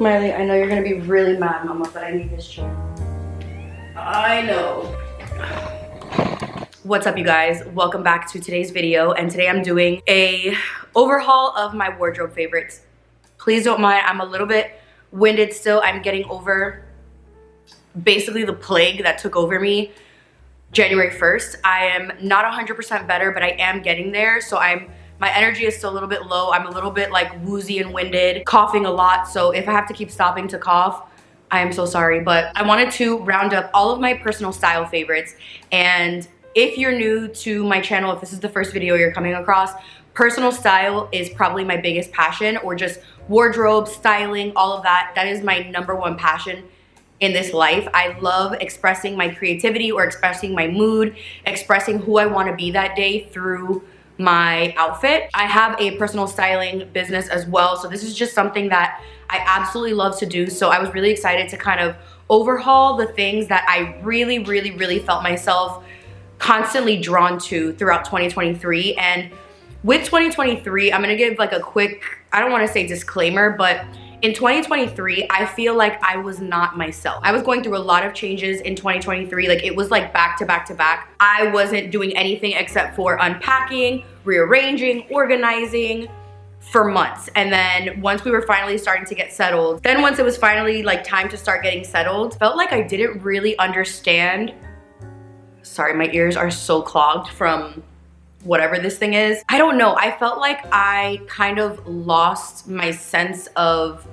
Miley, I know you're gonna be really mad, Mama, but I need this chair. I know. What's up, you guys? Welcome back to today's video, and today I'm doing a overhaul of my wardrobe favorites. Please don't mind, I'm a little bit winded still. I'm getting over basically the plague that took over me January 1st. I am not 100% better, but I am getting there. So my energy is still a little bit low. I'm a little bit like woozy and winded, coughing a lot. So if I have to keep stopping to cough, I am so sorry. But I wanted to round up all of my personal style favorites. And if you're new to my channel, if this is the first video you're coming across, personal style is probably my biggest passion, or just wardrobe, styling, all of that. That is my #1 passion in this life. I love expressing my creativity or expressing my mood, expressing who I want to be that day through my outfit. I have a personal styling business as well, so this is just something that I absolutely love to do. So I was really excited to kind of overhaul the things that I really felt myself constantly drawn to throughout 2023. And with 2023, I'm gonna give like a quick, I don't want to say disclaimer, but in 2023, I feel like I was not myself. I was going through a lot of changes in 2023. Like, it was like back to back to back. I wasn't doing anything except for unpacking, rearranging, organizing for months. And then once we were finally starting to get settled, then once it was finally like time to start getting settled, felt like I didn't really understand. Sorry, my ears are so clogged from whatever this thing is. I don't know. I felt like I kind of lost my sense of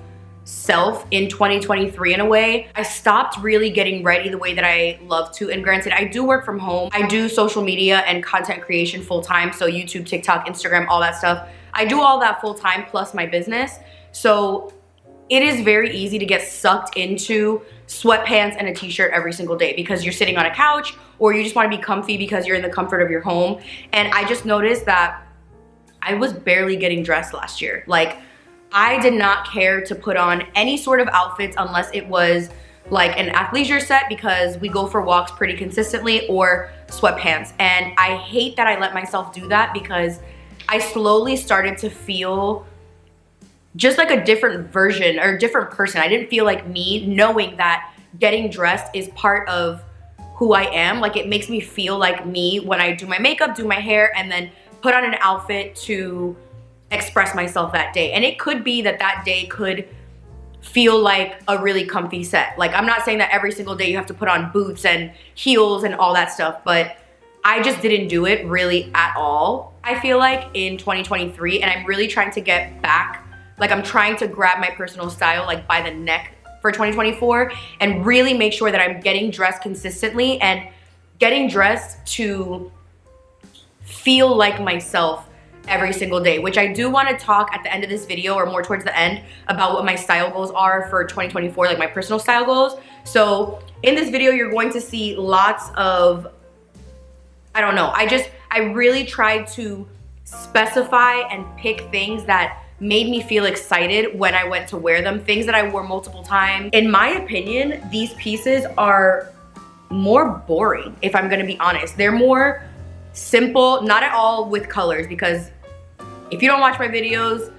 self in 2023 in a way. I stopped really getting ready the way that I love to. And granted, I do work from home. I do social media and content creation full time. So YouTube, TikTok, Instagram, all that stuff. I do all that full time plus my business. So it is very easy to get sucked into sweatpants and a t-shirt every single day because you're sitting on a couch, or you just want to be comfy because you're in the comfort of your home. And I just noticed that I was barely getting dressed last year. Like, I did not care to put on any sort of outfits unless it was like an athleisure set because we go for walks pretty consistently, or sweatpants. And I hate that I let myself do that because I slowly started to feel just like a different version or a different person. I didn't feel like me, knowing that getting dressed is part of who I am. Like, it makes me feel like me when I do my makeup, do my hair, and then put on an outfit to express myself that day. And it could be that that day could feel like a really comfy set. Like, I'm not saying that every single day you have to put on boots and heels and all that stuff, but I just didn't do it really at all, I feel like, in 2023. And I'm really trying to get back. Like, I'm trying to grab my personal style like by the neck for 2024 and really make sure that I'm getting dressed consistently and getting dressed to feel like myself every single day, which I do want to talk at the end of this video, or more towards the end, about what my style goals are for 2024, like my personal style goals. So in this video, you're going to see lots of, I don't know, I really tried to specify and pick things that made me feel excited when I went to wear them, things that I wore multiple times. In my opinion, these pieces are more boring, if I'm gonna be honest. They're more simple, not at all with colors, because if you don't watch my videos,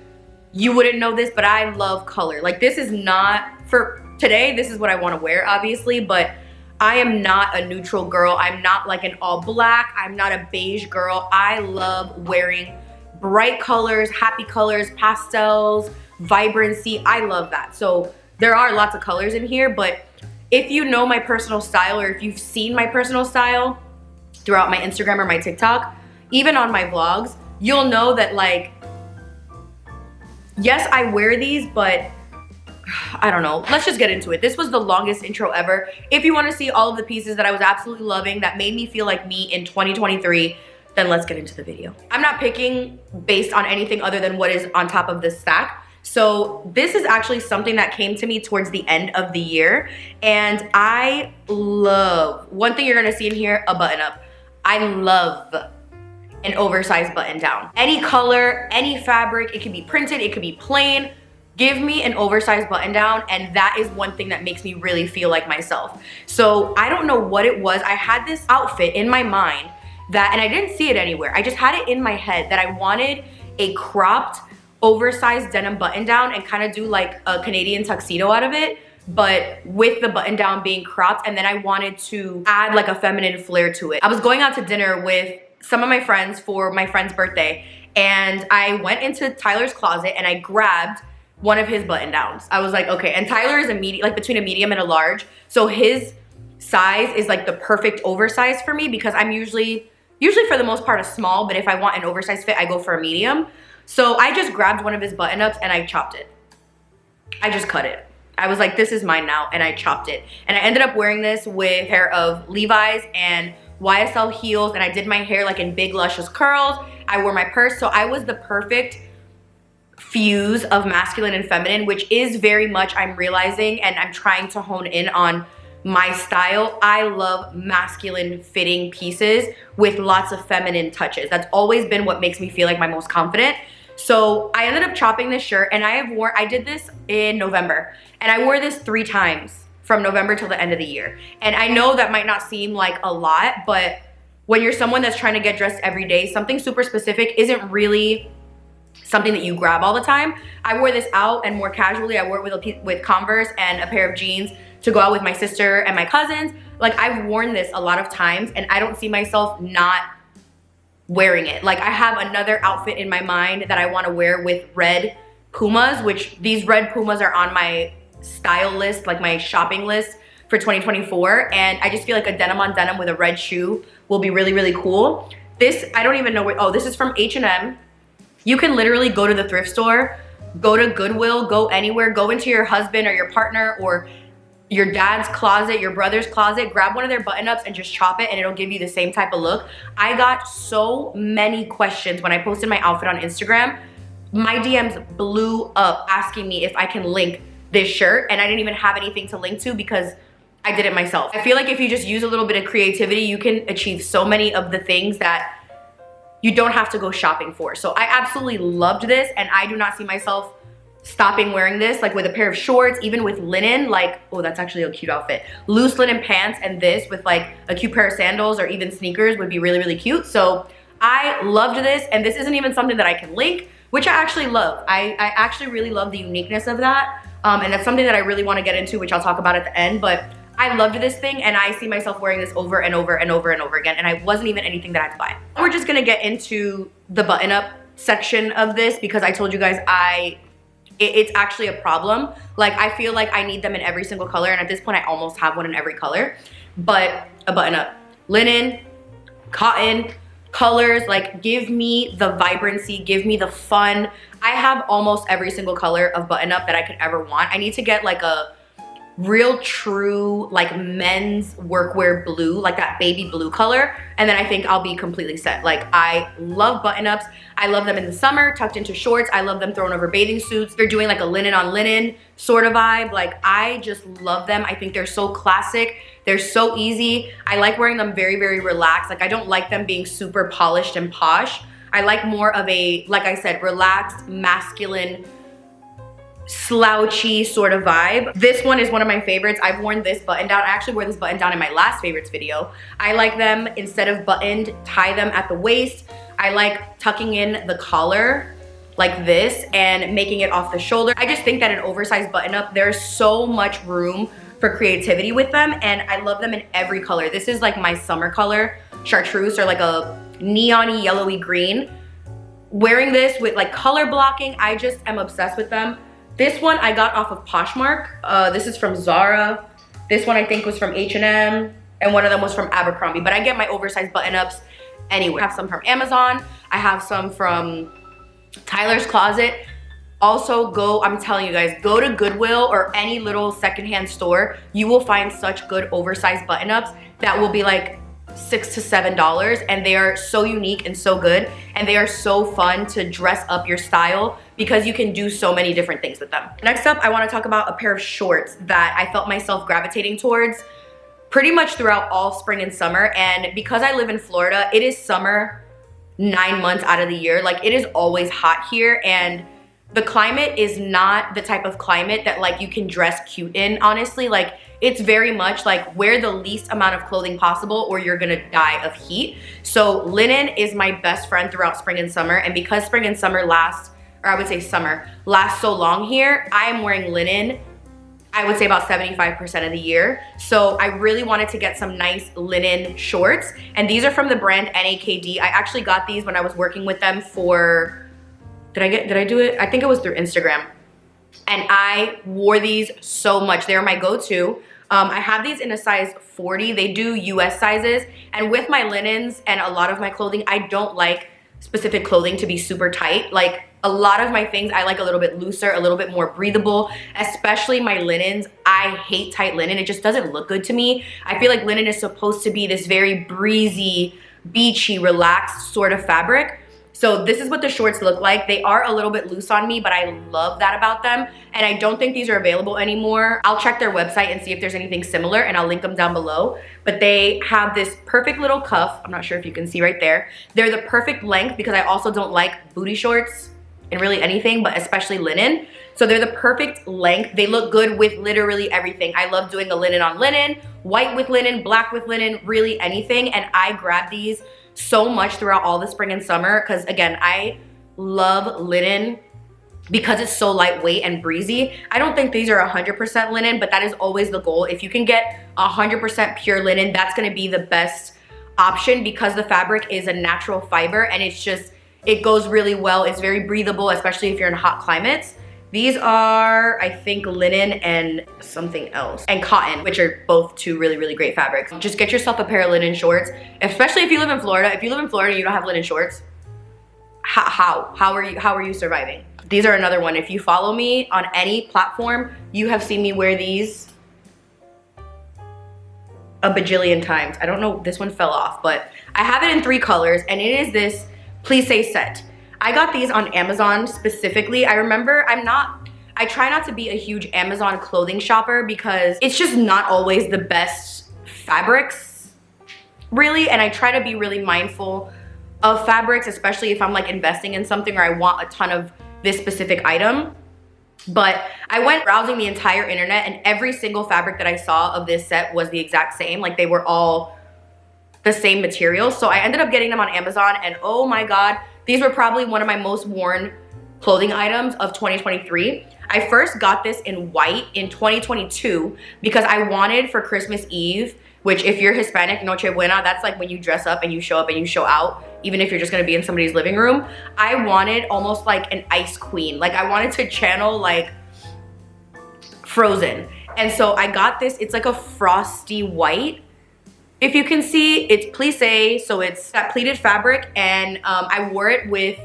you wouldn't know this, but I love color. Like, this is not, for today, this is what I wanna wear, obviously, but I am not a neutral girl. I'm not like an all black. I'm not a beige girl. I love wearing bright colors, happy colors, pastels, vibrancy. I love that. So there are lots of colors in here, but if you know my personal style, or if you've seen my personal style throughout my Instagram or my TikTok, even on my vlogs, you'll know that, like, yes, I wear these, but I don't know. Let's just get into it. This was the longest intro ever. If you want to see all of the pieces that I was absolutely loving that made me feel like me in 2023, then let's get into the video. I'm not picking based on anything other than what is on top of this stack. So this is actually something that came to me towards the end of the year, and I love, one thing you're gonna see in here, a button up. I love an oversized button down. Any color, any fabric, it can be printed, it could be plain. Give me an oversized button down, and that is one thing that makes me really feel like myself. So I don't know what it was. I had this outfit in my mind that, and I didn't see it anywhere. I just had it in my head that I wanted a cropped oversized denim button down and kind of do like a Canadian tuxedo out of it, but with the button down being cropped. And then I wanted to add like a feminine flair to it. I was going out to dinner with some of my friends for my friend's birthday, and I went into Tyler's closet and I grabbed one of his button downs. I was like, okay, and Tyler is a medium, like between a medium and a large. So his size is like the perfect oversize for me, because I'm usually for the most part a small, but if I want an oversized fit, I go for a medium. So I just grabbed one of his button ups and I chopped it. I just cut it. I was like, this is mine now, and I chopped it. And I ended up wearing this with a pair of Levi's and YSL heels, and I did my hair like in big luscious curls. I wore my purse, so I was the perfect fuse of masculine and feminine, which is very much, I'm realizing, and I'm trying to hone in on my style. I love masculine fitting pieces with lots of feminine touches. That's always been what makes me feel like my most confident. So I ended up chopping this shirt, and I did this in November, and I wore this 3 times from November till the end of the year. And I know that might not seem like a lot, but when you're someone that's trying to get dressed every day, something super specific isn't really something that you grab all the time. I wore this out, and more casually, I wore it with Converse and a pair of jeans to go out with my sister and my cousins. Like, I've worn this a lot of times, and I don't see myself not wearing it. Like, I have another outfit in my mind that I want to wear with red Pumas, which these red Pumas are on my style list, like my shopping list for 2024. And I just feel like a denim on denim with a red shoe will be really, really cool. This, I don't even know where, oh, this is from H&M. You can literally go to the thrift store, go to Goodwill, go anywhere, go into your husband or your partner or your dad's closet, your brother's closet, grab one of their button ups and just chop it, and it'll give you the same type of look. I got so many questions when I posted my outfit on Instagram. My DMs blew up asking me if I can link this shirt, and I didn't even have anything to link to because I did it myself. I feel like if you just use a little bit of creativity, you can achieve so many of the things that you don't have to go shopping for. So I absolutely loved this, and I do not see myself stopping wearing this, like with a pair of shorts, even with linen, like, oh, that's actually a cute outfit. Loose linen pants and this with like a cute pair of sandals or even sneakers would be really, really cute. So I loved this, and this isn't even something that I can link, which I actually love. I actually really love the uniqueness of that. And that's something that I really want to get into, which I'll talk about at the end. But I loved this thing, and I see myself wearing this over and over and over and over again, and I wasn't even anything that I had to buy. We're just gonna get into the button-up section of this, because I told you guys it's actually a problem. Like, I feel like I need them in every single color, and at this point I almost have one in every color. But a button-up, linen, cotton, colors, like, give me the vibrancy, give me the fun. I have almost every single color of button-up that I could ever want. I need to get like a real true like men's workwear blue, like that baby blue color, and then I think I'll be completely set. Like, I love button-ups. I love them in the summer tucked into shorts. I love them thrown over bathing suits. They're doing like a linen on linen sort of vibe. Like, I just love them. I think they're so classic. They're so easy. I like wearing them very, very relaxed. Like, I don't like them being super polished and posh. I like more of a, like I said, relaxed, masculine, slouchy sort of vibe. This one is one of my favorites. I've worn this button down. I actually wore this button down in my last favorites video. I like them, instead of buttoned, tie them at the waist. I like tucking in the collar like this and making it off the shoulder. I just think that an oversized button up, there's so much room for creativity with them, and I love them in every color. This is like my summer color, chartreuse, or like a neon-y yellowy green. Wearing this with like color blocking, I just am obsessed with them. This one I got off of Poshmark. This is from Zara. This one I think was from H&M, and one of them was from Abercrombie. But I get my oversized button-ups anywhere. I have some from Amazon. I have some from Tyler's Closet. Also, I'm telling you guys, go to Goodwill or any little secondhand store. You will find such good oversized button-ups that will be like $6 to $7, and they are so unique and so good, and they are so fun to dress up your style because you can do so many different things with them. Next up, I want to talk about a pair of shorts that I felt myself gravitating towards pretty much throughout all spring and summer. And because I live in Florida, it is summer 9 months out of the year. Like, it is always hot here, and the climate is not the type of climate that like you can dress cute in, honestly. Like, it's very much like wear the least amount of clothing possible or you're gonna die of heat. So linen is my best friend throughout spring and summer, and because spring and summer last or I would say summer, lasts so long here, I am wearing linen, I would say about 75% of the year. So I really wanted to get some nice linen shorts. And these are from the brand NAKD. I actually got these when I was working with them for, did I do it? I think it was through Instagram. And I wore these so much. They're my go-to. I have these in a size 40. They do US sizes. And with my linens and a lot of my clothing, I don't like specific clothing to be super tight. Like a lot of my things, I like a little bit looser, a little bit more breathable, especially my linens. I hate tight linen. It just doesn't look good to me. I feel like linen is supposed to be this very breezy, beachy, relaxed sort of fabric. So this is what the shorts look like. They are a little bit loose on me, but I love that about them. And I don't think these are available anymore. I'll check their website and see if there's anything similar, and I'll link them down below. But they have this perfect little cuff. I'm not sure if you can see right there. They're the perfect length because I also don't like booty shorts in really anything, but especially linen. So they're the perfect length. They look good with literally everything. I love doing a linen on linen, white with linen, black with linen, really anything. And I grab these so much throughout all the spring and summer because again, I love linen because it's so lightweight and breezy. I don't think these are 100% linen, but that is always the goal. If you can get 100% pure linen, that's gonna be the best option because the fabric is a natural fiber and it's just, it goes really well. It's very breathable, especially if you're in hot climates. These are, I think, linen and something else, and cotton, which are both two really, really great fabrics. Just get yourself a pair of linen shorts, especially if you live in Florida. If you live in Florida and you don't have linen shorts, how are you surviving? These are another one. If you follow me on any platform, you have seen me wear these a bajillion times. I don't know, this one fell off, but I have it in 3 colors, and it is this Please Say set. I got these on Amazon specifically. I remember I try not to be a huge Amazon clothing shopper because it's just not always the best fabrics, really. And I try to be really mindful of fabrics, especially if I'm like investing in something or I want a ton of this specific item. But I went browsing the entire internet and every single fabric that I saw of this set was the exact same. Like they were all the same material. So I ended up getting them on Amazon and oh my God, these were probably one of my most worn clothing items of 2023. I first got this in white in 2022 because I wanted for Christmas Eve, which if you're Hispanic, Noche Buena, that's like when you dress up and you show out, even if you're just gonna be in somebody's living room. I wanted almost like an ice queen. Like I wanted to channel like Frozen. And so I got this, it's like a frosty white. If you can see, it's plissé, so it's that pleated fabric, and I wore it with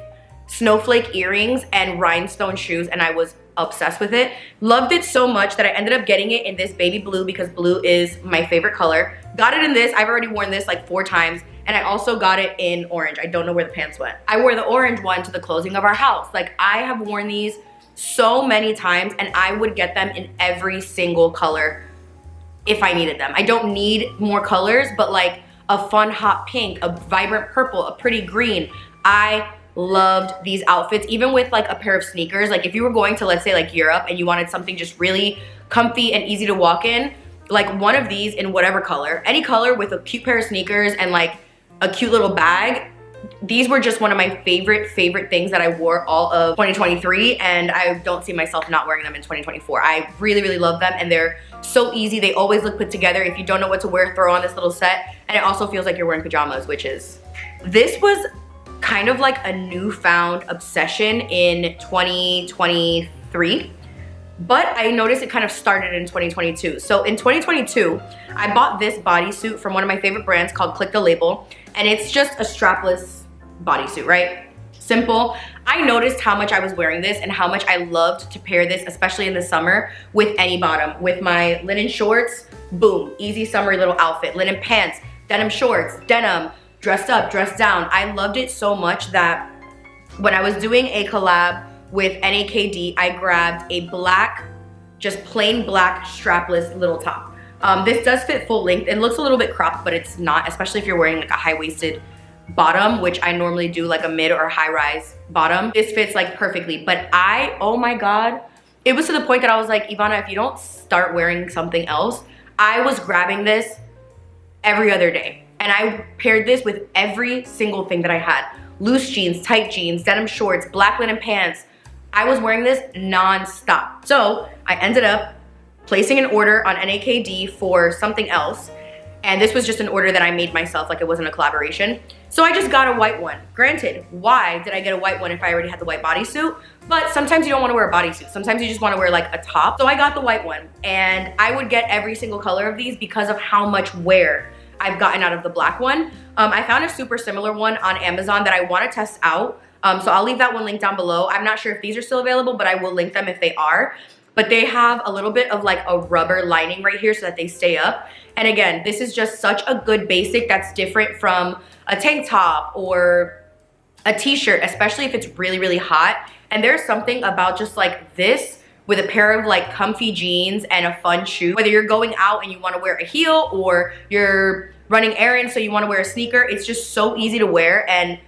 snowflake earrings and rhinestone shoes, and I was obsessed with it. Loved it so much that I ended up getting it in this baby blue because blue is my favorite color. Got it in this, I've already worn this like 4 times, and I also got it in orange. I don't know where the pants went. I wore the orange one to the closing of our house. Like I have worn these so many times, and I would get them in every single color if I needed them. I don't need more colors, but like a fun hot pink, a vibrant purple, a pretty green. I loved these outfits, even with like a pair of sneakers. Like if you were going to, let's say like Europe and you wanted something just really comfy and easy to walk in, like one of these in whatever color, any color with a cute pair of sneakers and like a cute little bag. These were just one of my favorite things that I wore all of 2023, and I don't see myself not wearing them in 2024. I really, really love them, and they're so easy. They always look put together. If you don't know what to wear, throw on this little set, and it also feels like you're wearing pajamas, which is... This was kind of like a newfound obsession in 2023, but I noticed it kind of started in 2022. So in 2022, I bought this bodysuit from one of my favorite brands called Click the Label, and it's just a strapless bodysuit, right? Simple. I noticed how much I was wearing this and how much I loved to pair this, especially in the summer, with any bottom. With my linen shorts, boom, easy summery little outfit. Linen pants, denim shorts, denim, dressed up, dressed down. I loved it so much that when I was doing a collab with NAKD, I grabbed a black, just plain black strapless little top. This does fit full length. It looks a little bit cropped, but it's not, especially if you're wearing like a high-waisted bottom, which I normally do like a mid or high-rise bottom. This fits like perfectly, but oh my God, it was to the point that I was like, Ivana, if you don't start wearing something else, I was grabbing this every other day. And I paired this with every single thing that I had. Loose jeans, tight jeans, denim shorts, black linen pants, I was wearing this non-stop. So I ended up placing an order on NAKD for something else. And this was just an order that I made myself, like it wasn't a collaboration. So I just got a white one. Granted, why did I get a white one if I already had the white bodysuit? But sometimes you don't want to wear a bodysuit. Sometimes you just want to wear like a top. So I got the white one, and I would get every single color of these because of how much wear I've gotten out of the black one. I found a super similar one on Amazon that I want to test out. So I'll leave that one linked down below. I'm not sure if these are still available, but I will link them if they are. But they have a little bit of like a rubber lining right here so that they stay up. And again, this is just such a good basic that's different from a tank top or a t-shirt, especially if it's really, really hot. And there's something about just like this with a pair of like comfy jeans and a fun shoe. Whether you're going out and you want to wear a heel, or you're running errands so you want to wear a sneaker, it's just so easy to wear. And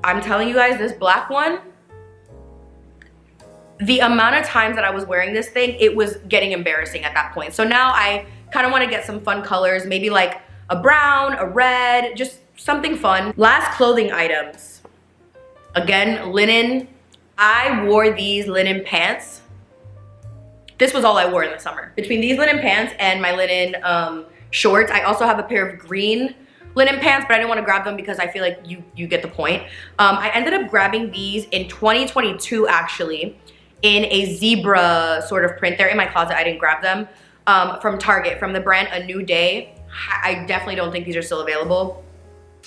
I'm telling you guys, this black one, the amount of times that I was wearing this thing, it was getting embarrassing at that point. So now I kind of want to get some fun colors, maybe like a brown, a red, just something fun. Last clothing items. Again, linen. I wore these linen pants. This was all I wore in the summer. Between these linen pants and my linen shorts, I also have a pair of green linen pants, but I didn't want to grab them because I feel like you get the point. I ended up grabbing these in 2022 actually, in a zebra sort of print. They're in my closet, I didn't grab them. From Target, from the brand A New Day. I definitely don't think these are still available,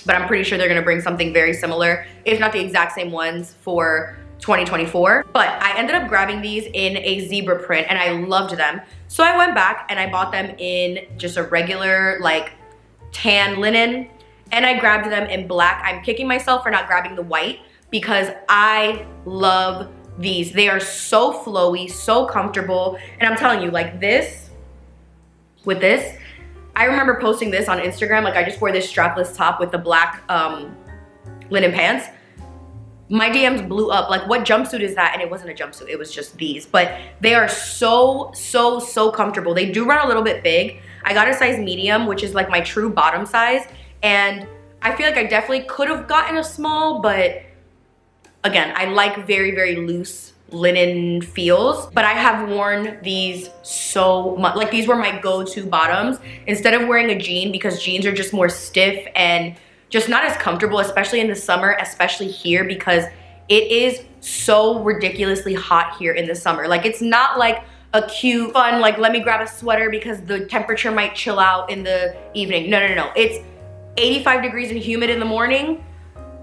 but I'm pretty sure they're gonna bring something very similar, if not the exact same ones, for 2024. But I ended up grabbing these in a zebra print and I loved them. So I went back and I bought them in just a regular like tan linen, and I grabbed them in black. I'm kicking myself for not grabbing the white because I love these. They are so flowy, so comfortable. And I'm telling you, like this, with this, I remember posting this on Instagram. Like I just wore this strapless top with the black linen pants. My DMs blew up. Like, what jumpsuit is that? And it wasn't a jumpsuit, it was just these. But they are so, so, so comfortable. They do run a little bit big. I got a size medium, which is like my true bottom size. And I feel like I definitely could have gotten a small, but again, I like very, very loose linen feels. But I have worn these so much. Like, these were my go-to bottoms instead of wearing a jean, because jeans are just more stiff and just not as comfortable, especially in the summer, especially here, because it is so ridiculously hot here in the summer. Like, it's not like a cute, fun, like, let me grab a sweater because the temperature might chill out in the evening. No, no, no, no. It's 85 degrees and humid in the morning,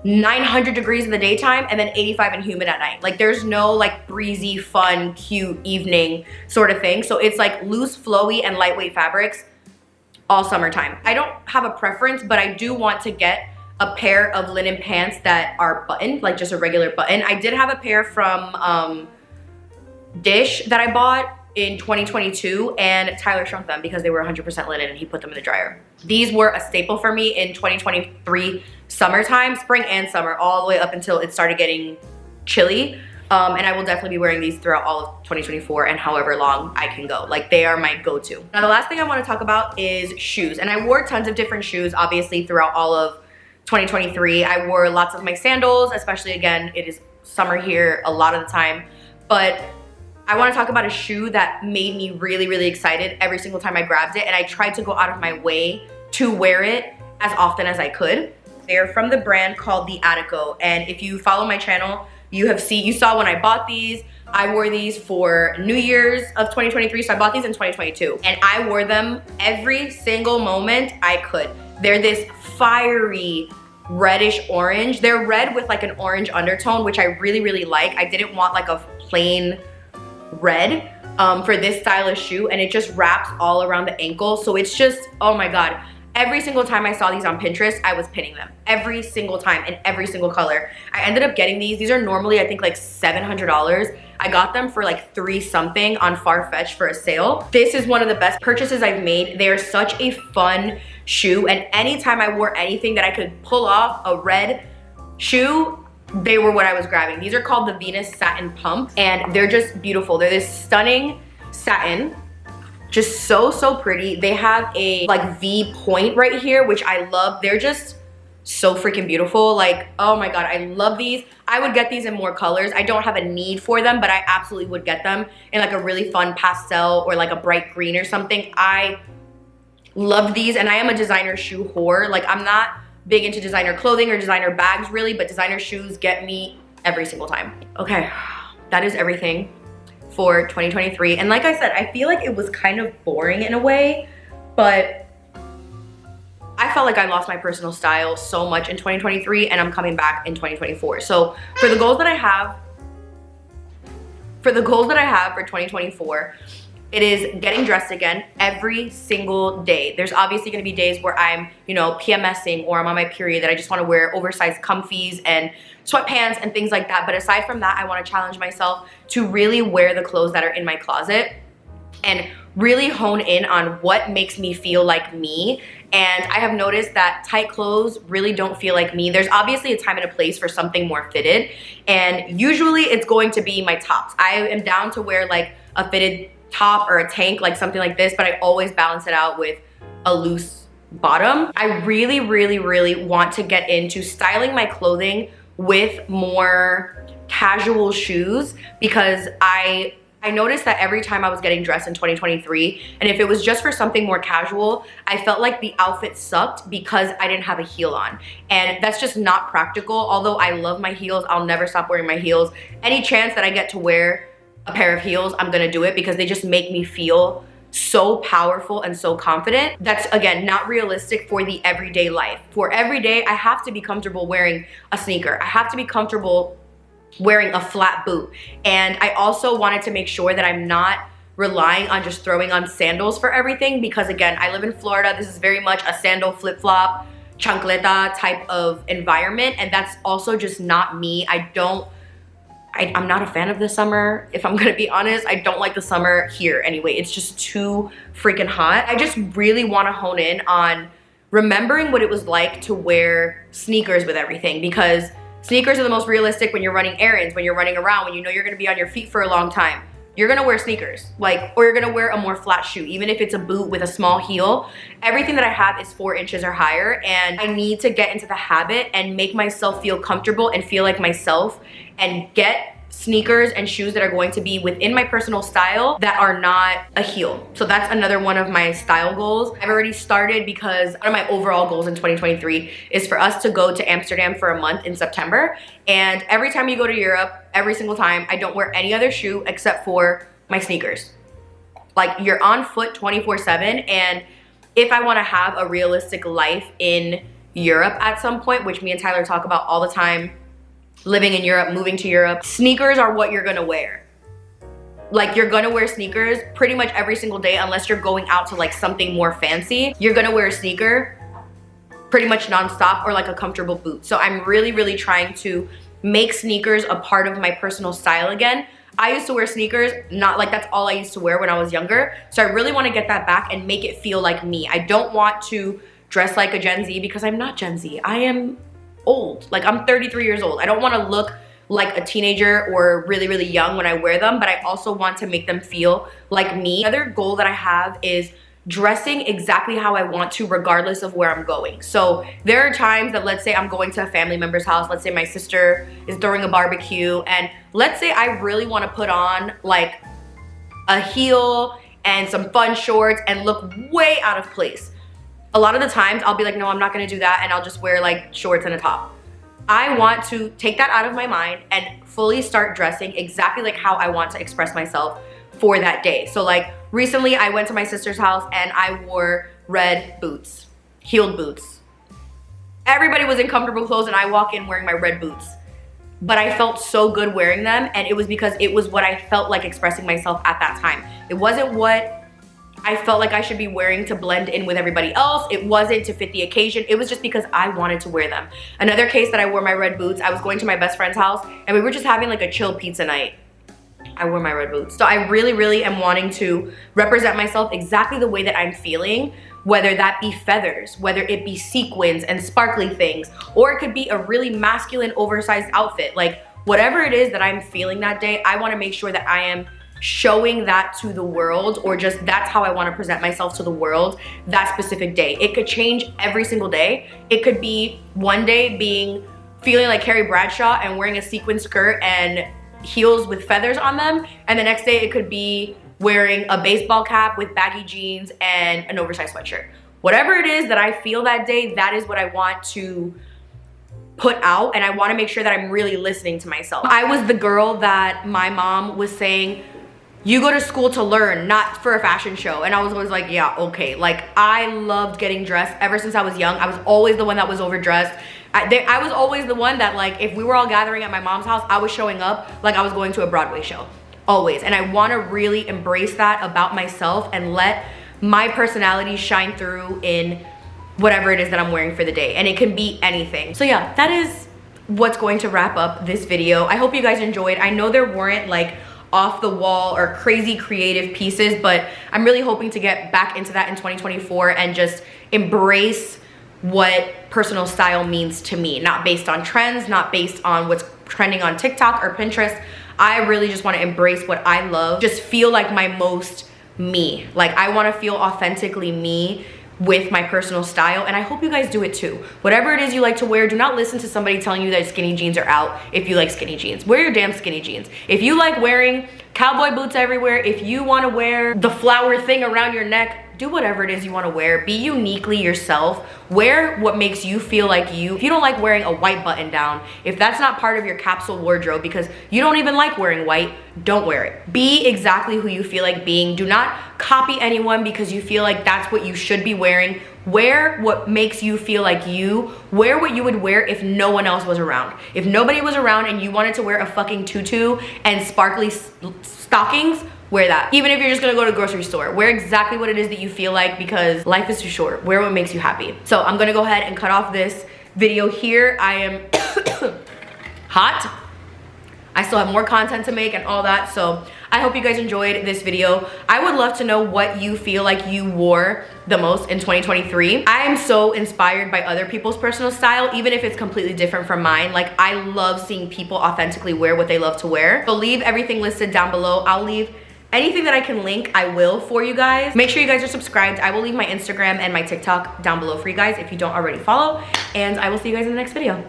900 degrees in the daytime, and then 85 and humid at night. Like, there's no like breezy, fun, cute evening sort of thing. So it's like loose, flowy, and lightweight fabrics all summertime. I don't have a preference, but I do want to get a pair of linen pants that are buttoned, like just a regular button. I did have a pair from Dish that I bought in 2022, and Tyler shrunk them because they were 100% linen and he put them in the dryer. These were a staple for me in 2023 summertime, spring and summer, all the way up until it started getting chilly. And I will definitely be wearing these throughout all of 2024 and however long I can go. Like, they are my go-to. Now, the last thing I want to talk about is shoes. And I wore tons of different shoes, obviously, throughout all of 2023. I wore lots of my sandals, especially, again, it is summer here a lot of the time. But I want to talk about a shoe that made me really, really excited every single time I grabbed it. And I tried to go out of my way to wear it as often as I could. They're from the brand called the Attico. And if you follow my channel, you saw when I bought these. I wore these for New Year's of 2023, so I bought these in 2022. And I wore them every single moment I could. They're this fiery reddish orange. They're red with like an orange undertone, which I really, really like. I didn't want like a plain red for this stylish shoe, and it just wraps all around the ankle. So it's just, oh my God. Every single time I saw these on Pinterest, I was pinning them. Every single time, in every single color. I ended up getting these. These are normally, I think, like $700. I got them for like $3 something on Farfetch for a sale. This is one of the best purchases I've made. They are such a fun shoe, and anytime I wore anything that I could pull off a red shoe, they were what I was grabbing. These are called the Venus Satin Pump, and they're just beautiful. They're this stunning satin. Just so, so pretty. They have a like V point right here, which I love. They're just so freaking beautiful. Like, oh my God, I love these. I would get these in more colors. I don't have a need for them, but I absolutely would get them in like a really fun pastel or like a bright green or something. I love these, and I am a designer shoe whore. Like, I'm not big into designer clothing or designer bags really, but designer shoes get me every single time. Okay, that is everything for 2023. And like I said, I feel like it was kind of boring in a way, but I felt like I lost my personal style so much in 2023, and I'm coming back in 2024. So for the goals that I have for 2024, it is getting dressed again every single day. There's obviously gonna be days where I'm, you know, PMSing or I'm on my period that I just wanna wear oversized comfies and sweatpants and things like that. But aside from that, I wanna challenge myself to really wear the clothes that are in my closet and really hone in on what makes me feel like me. And I have noticed that tight clothes really don't feel like me. There's obviously a time and a place for something more fitted, and usually it's going to be my tops. I am down to wear like a fitted top or a tank, like something like this, but I always balance it out with a loose bottom. I really, really, really want to get into styling my clothing with more casual shoes, because I noticed that every time I was getting dressed in 2023, and if it was just for something more casual, I felt like the outfit sucked because I didn't have a heel on. And that's just not practical. Although I love my heels, I'll never stop wearing my heels. Any chance that I get to wear a pair of heels, I'm gonna do it, because they just make me feel so powerful and so confident. That's, again, not realistic for the everyday life. For every day, I have to be comfortable wearing a sneaker. I have to be comfortable wearing a flat boot. And I also wanted to make sure that I'm not relying on just throwing on sandals for everything, because again, I live in Florida. This is very much a sandal, flip-flop, chancleta type of environment, and that's also just not me. I'm not a fan of the summer, if I'm gonna be honest. I don't like the summer here anyway. It's just too freaking hot. I just really wanna hone in on remembering what it was like to wear sneakers with everything, because sneakers are the most realistic when you're running errands, when you're running around, when you know you're gonna be on your feet for a long time. You're gonna wear sneakers, like, or you're gonna wear a more flat shoe, even if it's a boot with a small heel. Everything that I have is 4 inches or higher, and I need to get into the habit and make myself feel comfortable and feel like myself, and get sneakers and shoes that are going to be within my personal style that are not a heel. So that's another one of my style goals. I've already started, because one of my overall goals in 2023 is for us to go to Amsterdam for a month in September. And every time you go to Europe, every single time, I don't wear any other shoe except for my sneakers. Like, you're on foot 24/7, and if I want to have a realistic life in Europe at some point, which me and Tyler talk about all the time, living in Europe, moving to Europe, sneakers are what you're gonna wear. Like, you're gonna wear sneakers pretty much every single day, unless you're going out to like something more fancy. You're gonna wear a sneaker pretty much nonstop, or like a comfortable boot. So I'm really, really trying to make sneakers a part of my personal style again. I used to wear sneakers, not like that's all I used to wear when I was younger. So I really wanna get that back and make it feel like me. I don't want to dress like a Gen Z, because I'm not Gen Z. I am old. Like, I'm 33 years old. I don't want to look like a teenager or really, really young when I wear them, but I also want to make them feel like me. Another goal that I have is dressing exactly how I want to, regardless of where I'm going. So there are times that, let's say I'm going to a family member's house, let's say my sister is throwing a barbecue, and let's say I really want to put on like a heel and some fun shorts and look way out of place. A lot of the times I'll be like, no, I'm not gonna do that, and I'll just wear like shorts and a top. I want to take that out of my mind and fully start dressing exactly like how I want to express myself for that day. So like, recently I went to my sister's house and I wore red boots, heeled boots. Everybody was in comfortable clothes and I walk in wearing my red boots. But I felt so good wearing them, and it was because it was what I felt like expressing myself at that time. It wasn't what I felt like I should be wearing to blend in with everybody else. It wasn't to fit the occasion. It was just because I wanted to wear them. Another case that I wore my red boots, I was going to my best friend's house and we were just having like a chill pizza night. I wore my red boots. So I really, really am wanting to represent myself exactly the way that I'm feeling, whether that be feathers, whether it be sequins and sparkly things, or it could be a really masculine, oversized outfit. Like, whatever it is that I'm feeling that day, I want to make sure that I am showing that to the world, or just that's how I want to present myself to the world that specific day. It could change every single day. It could be one day feeling like Carrie Bradshaw and wearing a sequin skirt and heels with feathers on them, and the next day it could be wearing a baseball cap with baggy jeans and an oversized sweatshirt. Whatever it is that I feel that day, that is what I want to put out, and I want to make sure that I'm really listening to myself. I was the girl that my mom was saying, you go to school to learn, not for a fashion show. And I was always like, yeah, okay. Like, I loved getting dressed ever since I was young. I was always the one that was overdressed. I was always the one that, like, if we were all gathering at my mom's house, I was showing up like I was going to a Broadway show, always. And I want to really embrace that about myself and let my personality shine through in whatever it is that I'm wearing for the day. And it can be anything. So yeah, that is what's going to wrap up this video. I hope you guys enjoyed. I know there weren't like off the wall or crazy creative pieces, but I'm really hoping to get back into that in 2024 and just embrace what personal style means to me, not based on trends, not based on what's trending on TikTok or Pinterest. I really just want to embrace what I love, just feel like my most me. Like, I want to feel authentically me with my personal style, and I hope you guys do it too. Whatever it is you like to wear, do not listen to somebody telling you that skinny jeans are out. If you like skinny jeans, wear your damn skinny jeans. If you like wearing cowboy boots everywhere, if you want to wear the flower thing around your neck, do whatever it is you want to wear. Be uniquely yourself. Wear what makes you feel like you. If you don't like wearing a white button down, if that's not part of your capsule wardrobe because you don't even like wearing white, don't wear it. Be exactly who you feel like being. Do not copy anyone because you feel like that's what you should be wearing. Wear what makes you feel like you. Wear what you would wear if no one else was around. If nobody was around and you wanted to wear a fucking tutu and sparkly stockings, wear that. Even if you're just gonna go to the grocery store, wear exactly what it is that you feel like, because life is too short. Wear what makes you happy. So I'm gonna go ahead and cut off this video here. I am hot. I still have more content to make and all that, so I hope you guys enjoyed this video. I would love to know what you feel like you wore the most in 2023. I am so inspired by other people's personal style, even if it's completely different from mine. Like, I love seeing people authentically wear what they love to wear. So leave everything listed down below. I'll leave anything that I can link, I will, for you guys. Make sure you guys are subscribed. I will leave my Instagram and my TikTok down below for you guys if you don't already follow, and I will see you guys in the next video.